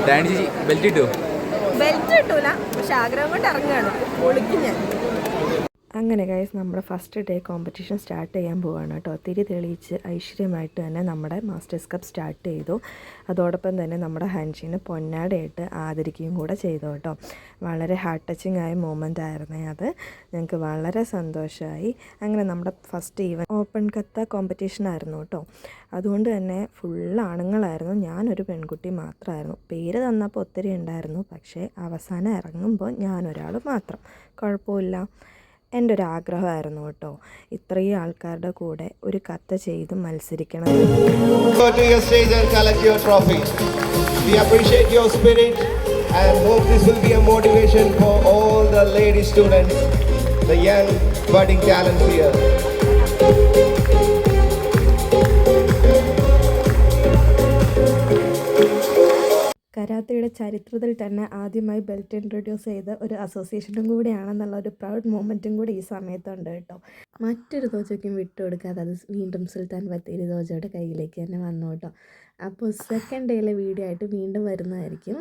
Belt കിട്ടൂല, പക്ഷെ ആഗ്രഹം കൊണ്ട് ഇറങ്ങുകയാണ്. പൊളിക്കും ഞാൻ. അങ്ങനെ ഗൈസ് നമ്മുടെ ഫസ്റ്റ് ഡേ കോമ്പറ്റീഷൻ സ്റ്റാർട്ട് ചെയ്യാൻ പോവുകയാണ് കേട്ടോ. തിരി തെളിയിച്ച് ഐശ്വര്യമായിട്ട് തന്നെ നമ്മുടെ മാസ്റ്റേഴ്സ് കപ്പ് സ്റ്റാർട്ട് ചെയ്തു. അതോടൊപ്പം തന്നെ നമ്മുടെ ഹൻഷിനെ പൊന്നാടയിട്ട് ആദരിക്കുകയും കൂടെ ചെയ്തു കേട്ടോ. വളരെ ഹാർട്ട് ടച്ചിങ് ആയ മൂമെൻ്റ് ആയിരുന്നേ അത്. ഞങ്ങൾക്ക് വളരെ സന്തോഷമായി. അങ്ങനെ നമ്മുടെ ഫസ്റ്റ് ഈവൻ ഓപ്പൺ കത്ത കോമ്പറ്റീഷൻ ആയിരുന്നു കേട്ടോ. അതുകൊണ്ട് തന്നെ ഫുൾ ആണുങ്ങളായിരുന്നു, ഞാനൊരു പെൺകുട്ടി മാത്രമായിരുന്നു. പേര് തന്നപ്പോൾ ഒത്തിരി ഉണ്ടായിരുന്നു, പക്ഷേ അവസാനം ഇറങ്ങുമ്പോൾ ഞാനൊരാൾ മാത്രം. കുഴപ്പമില്ല, എൻ്റെ ഒരു ആഗ്രഹമായിരുന്നു കേട്ടോ ഇത്രയും ആൾക്കാരുടെ കൂടെ ഒരു കത്ത് ചെയ്ത് മത്സരിക്കണം. Go to your stage and collect your trophy. We appreciate your spirit and hope this will be a motivation for all the lady students, the young budding talents here. കരാത്തയുടെ ചരിത്രത്തിൽ തന്നെ ആദ്യമായി ബെൽറ്റ് ഇൻട്രൊഡ്യൂസ് ചെയ്ത ഒരു അസോസിയേഷനും കൂടിയാണെന്നുള്ള ഒരു proud മൊമെൻറ്റും കൂടി ഈ സമയത്തുണ്ട് കേട്ടോ. മറ്റൊരു ദോജയ്ക്കും വിട്ടുകൊടുക്കാതെ അത് വീണ്ടും സുൽത്താൻ ബത്തേരി ദോജയുടെ കയ്യിലേക്ക് തന്നെ വന്നു കേട്ടോ. അപ്പോൾ സെക്കൻഡ് ഡേയിലെ വീഡിയോ ആയിട്ട് വീണ്ടും വരുന്നതായിരിക്കും.